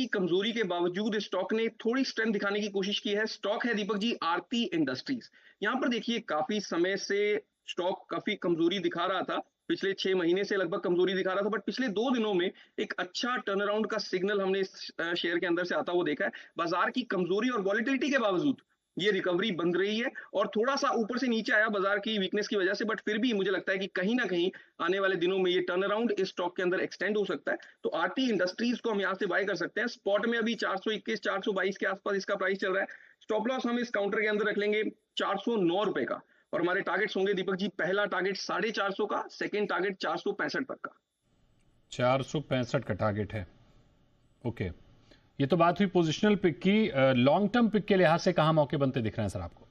की कमजोरी के बावजूद स्टॉक ने थोड़ी स्ट्रेंथ दिखाने की कोशिश की है। स्टॉक है दीपक जी आरती इंडस्ट्रीज। यहाँ पर देखिए काफी समय से स्टॉक काफी कमजोरी दिखा रहा था। पिछले 6 महीने से लगभग कमजोरी दिखा रहा था, बट पिछले 2 दिनों में एक अच्छा टर्न अराउंड का सिग्नल हमने इस शेयर के अंदर से आता हुआ देखा है। बाजार की कमजोरी और वॉलिटिलिटी के बावजूद ये रिकवरी बन रही है और थोड़ा सा ऊपर से नीचे आया बाजार की वीकनेस की वजह से, बट फिर भी मुझे लगता है कि कहीं ना कहीं आने वाले दिनों में ये टर्न अराउंड इस स्टॉक के अंदर एक्सटेंड हो सकता है। तो आरटी इंडस्ट्रीज को हम यहाँ से बाय कर सकते हैं। स्पॉट में अभी 421 422 के आसपास इसका प्राइस चल रहा है। स्टॉप लॉस हम इस काउंटर के अंदर रख लेंगे 409 रुपए का। और हमारे टारगेट्स होंगे दीपक जी, पहला टारगेट 450 का, सेकेंड टारगेट 465 तक का। 465 का टारगेट है। ओके, ये तो बात हुई पोजिशनल पिक की। लॉन्ग टर्म पिक के लिहाज से कहां मौके बनते दिख रहे हैं सर आपको?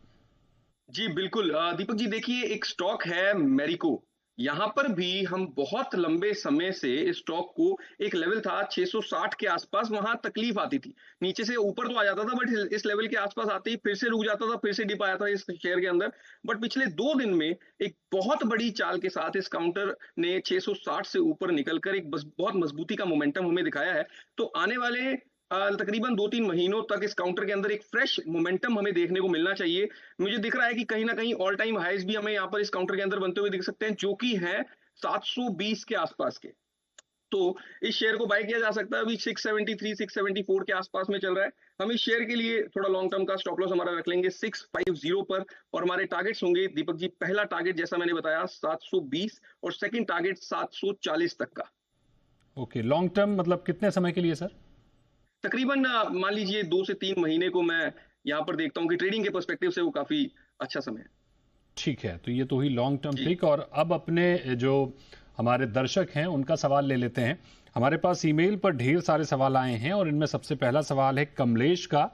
जी बिल्कुल दीपक जी, देखिए एक स्टॉक है मैरिको। यहां पर भी हम बहुत लंबे समय से इस स्टॉक को, एक लेवल था 660 के आसपास, वहां तकलीफ आती थी। नीचे से ऊपर तो आ जाता था, बट इस लेवल के आसपास आते ही फिर से रुक जाता था, फिर से डिप आया था इस शेयर के अंदर। बट पिछले 2 दिन में एक बहुत बड़ी चाल के साथ इस काउंटर ने 660 से ऊपर निकलकर एक बहुत मजबूती का मोमेंटम हमें दिखाया है। तो आने वाले तकरीबन 2-3 महीनों तक इस काउंटर के अंदर एक फ्रेश मोमेंटम हमें देखने को मिलना चाहिए। मुझे दिख रहा है कि कहीं ना कहीं ऑल टाइम हाईज भी हमें यहाँ पर इस काउंटर के अंदर बनते हुए दिख सकते हैं, जो कि है 720 के आसपास के। तो इस शेयर को बाय किया जा सकता है। अभी 673 674 के आसपास में चल रहा है। हम इस शेयर के लिए थोड़ा लॉन्ग टर्म का स्टॉप लॉस हमारा रख लेंगे 650 पर। और हमारे टारगेट्स होंगे दीपक जी, पहला टारगेट जैसा मैंने बताया 720 और सेकंड टारगेट 740 तक का। ओके, लॉन्ग टर्म मतलब कितने समय के लिए सर? तकरीबन मान लीजिए 2 से 3 महीने को मैं यहाँ पर देखता हूँ कि ट्रेडिंग के पर्सपेक्टिव से वो काफी अच्छा समय है। ठीक है, तो ये तो हुई लॉन्ग टर्म जी पिक। और अब अपने जो हमारे दर्शक हैं उनका सवाल ले लेते हैं। हमारे पास ईमेल पर ढेर सारे सवाल आए हैं और इनमें सबसे पहला सवाल है कमलेश का,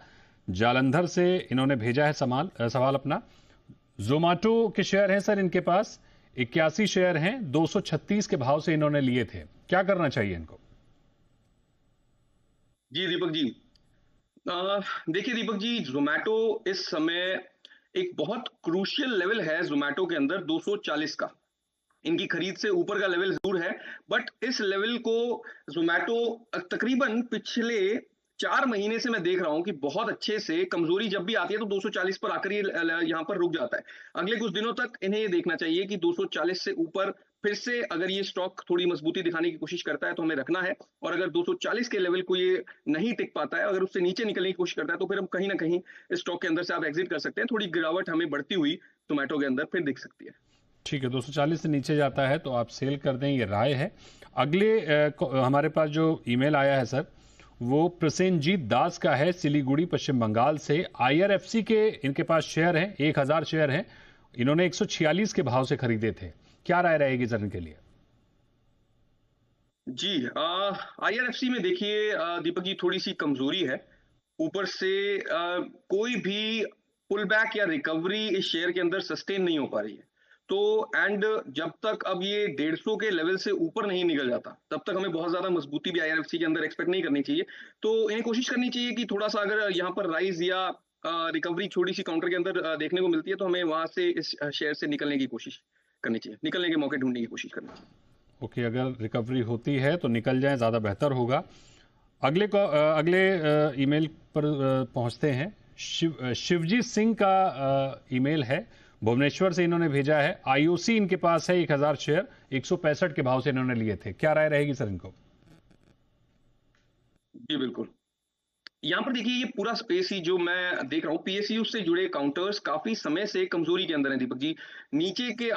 जालंधर से इन्होंने भेजा है सवाल अपना। जोमेटो के शेयर हैं सर इनके पास, 81 शेयर हैं, 236 के भाव से इन्होंने लिए थे। क्या करना चाहिए इनको? जी दीपक जी, देखिए दीपक जी, जोमेटो इस समय एक बहुत क्रूशियल लेवल है जोमेटो के अंदर 240 का। इनकी खरीद से ऊपर का लेवल जरूर है, बट इस लेवल को जोमेटो तकरीबन पिछले 4 महीने से मैं देख रहा हूं कि बहुत अच्छे से कमजोरी जब भी आती है तो 240 पर आकर ये यहाँ पर रुक जाता है। अगले कुछ दिनों तक इन्हें ये देखना चाहिए कि 240 से ऊपर फिर से अगर ये स्टॉक थोड़ी मजबूती दिखाने की कोशिश करता है तो हमें रखना है। और अगर 240 के लेवल को ये नहीं टिक पाता है, अगर उससे नीचे निकलने की कोशिश करता है, तो फिर हम कहीं ना कहीं इस स्टॉक के अंदर से आप एग्जिट कर सकते हैं। थोड़ी गिरावट हमें बढ़ती हुई जोमेटो के अंदर फिर दिख सकती है। ठीक है, 240 से नीचे जाता है तो आप सेल कर दें, ये राय है। अगले हमारे पास जो ईमेल आया है सर, वो प्रसेनजीत दास का है, सिलीगुड़ी पश्चिम बंगाल से। आईआरएफसी के इनके पास शेयर हैं, 1000 शेयर हैं। इन्होंने 146 के भाव से खरीदे थे। क्या राय रहेगी सर इनके लिए? जी आईआरएफसी में देखिए दीपक जी, थोड़ी सी कमजोरी है। ऊपर से कोई भी पुल बैक या रिकवरी इस शेयर के अंदर सस्टेन नहीं हो पा रही है। तो एंड जब तक अब ये 150 के लेवल से ऊपर नहीं निकल जाता, तब तक हमें बहुत ज्यादा मजबूती भी आईआरएफसी के अंदर एक्सपेक्ट नहीं करनी चाहिए। तो इन्हें कोशिश करनी चाहिए कि थोड़ा सा अगर यहाँ पर राइज या रिकवरी छोटी सी काउंटर के अंदर देखने को मिलती है, तो हमें वहां से इस शेयर से निकलने की कोशिश करनी चाहिए, निकलने के मौके ढूंढने की कोशिश करनी चाहिए। ओके, अगर रिकवरी होती है तो निकल जाए, ज़्यादा बेहतर होगा। अगले ईमेल पर पहुंचते हैं। शिवजी सिंह का ईमेल है, भुवनेश्वर से इन्होंने भेजा है। आईओसी इनके पास है, 1000 शेयर, 165 के भाव से इन्होंने लिए थे। क्या राय रहेगी सर इनको? जी बिल्कुल, यहाँ पर देखिए ये पूरा स्पेस ही जो मैं देख रहा हूँ, पीएसयू से जुड़े काउंटर्स काफी समय से कमजोरी के अंदर हैं दीपक जी। नीचे के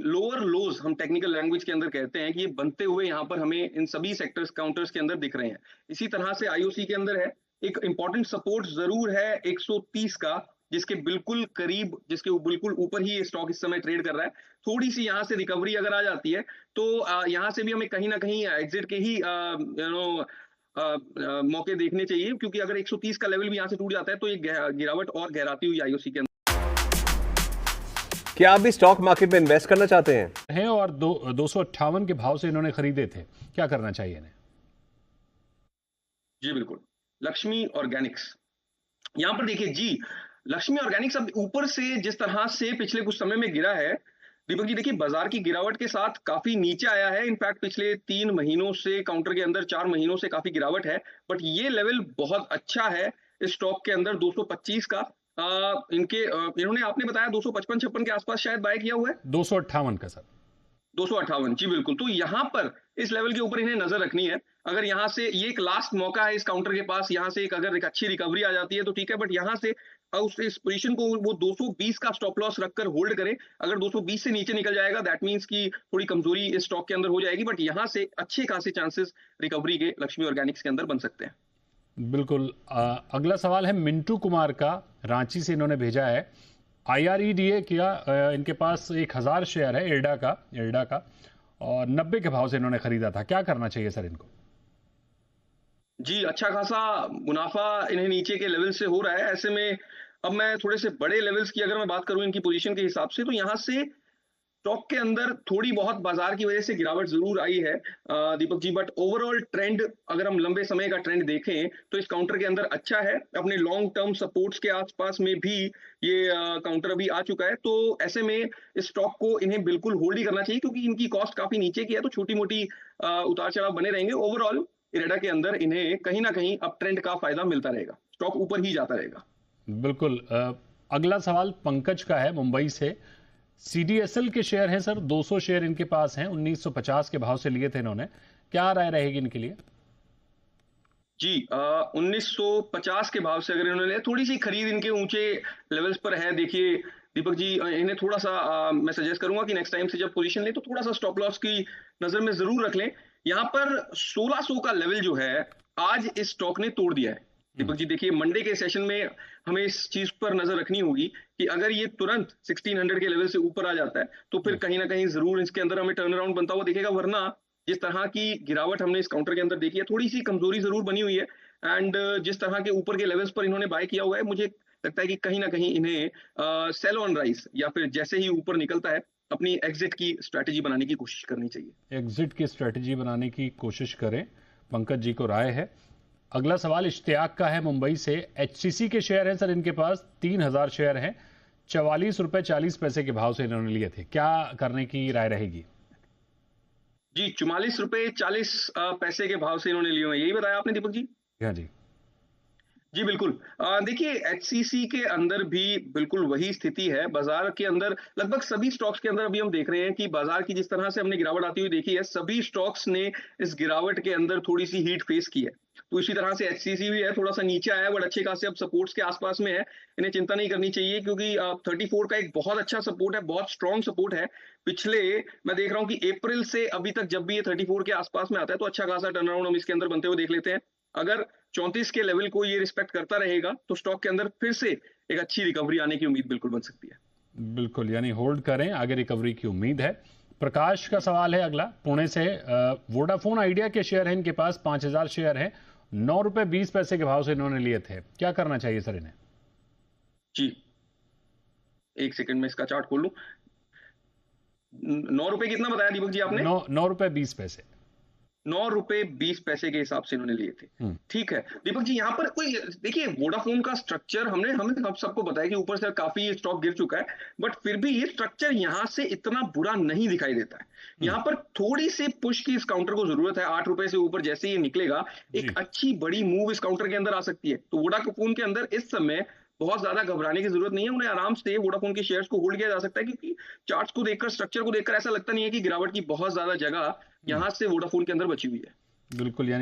लोअर लोज हम टेक्निकल लैंग्वेज के अंदर कहते हैं कि ये बनते हुए यहाँ पर हमें इन सभी सेक्टर्स काउंटर्स के अंदर दिख रहे हैं। इसी तरह से आईओसी के अंदर है। एक इंपॉर्टेंट सपोर्ट जरूर है 130 का, जिसके बिल्कुल करीब, जिसके बिल्कुल ऊपर ही ये स्टॉक इस समय ट्रेड कर रहा है। थोड़ी सी यहाँ से रिकवरी अगर आ जाती है तो यहाँ से भी हमें कहीं ना कहीं एग्जिट के ही मौके देखने चाहिए, क्योंकि अगर 130 का लेवल भी यहां से टूट जाता है तो ये गिरावट और गहराती हुई आईओसी के अंदर। क्या आप भी स्टॉक मार्केट में इन्वेस्ट करना चाहते हैं? और 258 के भाव से इन्होंने खरीदे थे। क्या करना चाहिए इन्हें? जी बिल्कुल, लक्ष्मी ऑर्गेनिक्स। यहां पर देखिए जी, लक्ष्मी ऑर्गेनिक्स अब ऊपर से जिस तरह से पिछले कुछ समय में गिरा है, दीपक जी देखिए, बाजार की गिरावट के साथ काफी नीचे आया है। इनफैक्ट पिछले 3 महीनों से काउंटर के अंदर 4 महीनों से काफी गिरावट है, बट ये लेवल बहुत अच्छा है इस स्टॉक के अंदर 225 का। इन्होंने आपने बताया 255-56 के आसपास शायद बाय किया हुआ है। 258 का सर। 258 जी बिल्कुल। तो यहाँ पर इस लेवल के ऊपर इन्हें नजर रखनी है। अगर यहाँ से ये एक लास्ट मौका है इस काउंटर के पास, यहाँ से अगर एक अच्छी रिकवरी आ जाती है तो ठीक है, बट यहाँ से उस इस पोजीशन को वो 220 का स्टॉप लॉस रखकर होल्ड करें। अगर 220 से नीचे निकल जाएगा दैट मींस कि थोड़ी कमजोरी इस स्टॉक के अंदर हो जाएगी, बट यहाँ से अच्छे खासे चांसेस रिकवरी के लक्ष्मी ऑर्गेनिक्स के अंदर बन सकते हैं। बिल्कुल। अगला सवाल है मिंटू कुमार का, रांची से इन्होंने भेजा है। IREDA किया, इनके पास 1000 शेयर है एल्डा का और 90 के भाव से इन्होंने खरीदा था। क्या करना चाहिए सर इनको? जी, अच्छा खासा मुनाफा इन्हें नीचे के लेवल से हो रहा है। ऐसे में अब मैं थोड़े से बड़े लेवल्स की अगर मैं बात करूं इनकी पोजीशन के हिसाब से, तो यहाँ से स्टॉक के अंदर थोड़ी बहुत बाजार की वजह से गिरावट जरूर आई है Deepak ji, but overall trend अगर हम लंबे समय का ट्रेंड देखें तो इस काउंटर के अंदर अच्छा है। अपने लॉन्ग टर्म सपोर्ट्स के आसपास में भी ये काउंटर अभी आ चुका है। तो ऐसे में इस स्टॉक को इन्हें बिल्कुल होल्ड ही करना चाहिए, क्योंकि इनकी कॉस्ट काफी नीचे की है, तो छोटी मोटी उतार चढ़ाव बने रहेंगे। ओवरऑल इरेडा के अंदर इन्हें कहीं ना कहीं अप ट्रेंड का फायदा मिलता रहेगा, स्टॉक ऊपर ही जाता रहेगा। बिल्कुल। अगला सवाल पंकज का है, मुंबई से। CDSL के शेयर हैं सर, 200 शेयर इनके पास हैं, 1950 के भाव से लिए थे इन्होंने। क्या राय रहेगी इनके लिए? जी 1950 के भाव से अगर इन्होंने थोड़ी सी खरीद इनके ऊंचे लेवल्स पर है। देखिए दीपक जी, इन्हें थोड़ा सा मैं सजेस्ट करूंगा कि नेक्स्ट टाइम से जब पोजीशन लें तो थोड़ा सा स्टॉप लॉस की नजर में जरूर रख लें। यहाँ पर 1600 का लेवल जो है आज इस स्टॉक ने तोड़ दिया है। दीपक जी देखिए, मंडे के सेशन में हमें इस चीज पर नजर रखनी होगी कि अगर ये तुरंत 1600 के लेवल से ऊपर आ जाता है तो फिर कहीं ना कहीं जरूर इसके अंदर हमें टर्न अराउंड बनता हुआ दिखेगा। वरना जिस तरह की गिरावट हमने इस काउंटर के अंदर देखी है, थोड़ी सी कमजोरी जरूर बनी हुई है। एंड जिस तरह के ऊपर के लेवल्स पर इन्होंने बाय किया हुआ है, मुझे लगता है कि कहीं ना कहीं इन्हें सेल ऑन राइज या फिर जैसे ही ऊपर निकलता है अपनी एग्जिट की स्ट्रैटेजी बनाने की कोशिश करनी चाहिए। एग्जिट की स्ट्रेटजी बनाने की कोशिश करें, पंकज जी को राय है। अगला सवाल इश्तियाक का है, मुंबई से। HCC के शेयर हैं सर इनके पास, 3000 शेयर हैं, 44 रुपए 40 पैसे के भाव से इन्होंने लिए थे। क्या करने की राय रहेगी? जी 44 रुपए 40 पैसे के भाव से इन्होंने लिए हुए हैं, यही बताया आपने दीपक जी? हाँ जी। जी बिल्कुल। देखिए HCC के अंदर भी बिल्कुल वही स्थिति है। बाजार के अंदर लगभग सभी स्टॉक्स के अंदर अभी हम देख रहे हैं कि बाजार की जिस तरह से हमने गिरावट आती हुई देखी है, सभी स्टॉक्स ने इस गिरावट के अंदर थोड़ी सी हीट फेस की है। तो इसी तरह से HCC भी है, थोड़ा सा नीचे आया है बट अच्छे खासे अब सपोर्ट्स के आसपास में है। इन्हें चिंता नहीं करनी चाहिए, क्योंकि 34 का एक बहुत अच्छा सपोर्ट है, बहुत स्ट्रॉन्ग सपोर्ट है। पिछले मैं देख रहा हूँ कि अप्रैल से अभी तक जब भी ये 34 के आसपास में आता है तो अच्छा खासा टर्न अराउंड हम इसके अंदर बनते हुए देख लेते हैं। अगर 34 के लेवल को ये रिस्पेक्ट करता रहेगा तो स्टॉक के अंदर फिर से एक अच्छी रिकवरी आने की उम्मीद बिल्कुल बन सकती है। बिल्कुल, यानी होल्ड करें, आगे रिकवरी की उम्मीद है। प्रकाश का सवाल है अगला, पुणे से। वोडाफोन आइडिया के शेयर हैं इनके पास, 5000 शेयर हैं, 9 रुपए 20 पैसे के भाव से इन्होंने लिए थे। क्या करना चाहिए सर इन्हें? जी एक सेकंड में इसका चार्ट खोल लूं। 9 रुपए कितना बताया दीपक जी आपने? 9 रुपए 20 पैसे। 9 रुपए 20 पैसे के हिसाब से इन्होंने लिए थे। ठीक है दीपक जी, यहाँ पर कोई देखिए वोडाफोन का स्ट्रक्चर हमें सबको बताया कि ऊपर से काफी स्टॉक गिर चुका है, बट फिर भी ये स्ट्रक्चर यहाँ से इतना बुरा नहीं दिखाई देता है। यहाँ पर थोड़ी सी पुश की इस काउंटर को जरूरत है। 8 रुपए से ऊपर जैसे ये निकलेगा एक अच्छी बड़ी मूव इस काउंटर के अंदर आ सकती है। तो वोडाफोन के अंदर इस समय बहुत ज्यादा घबराने की जरूरत नहीं है। उन्हें आराम से वोडाफोन के शेयर्स को होल्ड किया जा सकता है, क्योंकि चार्ट्स को देखकर, स्ट्रक्चर को देखकर ऐसा लगता नहीं है कि गिरावट की बहुत ज्यादा जगह यहां से वोडाफोन के अंदर बची हुई है। बिल्कुल, यानी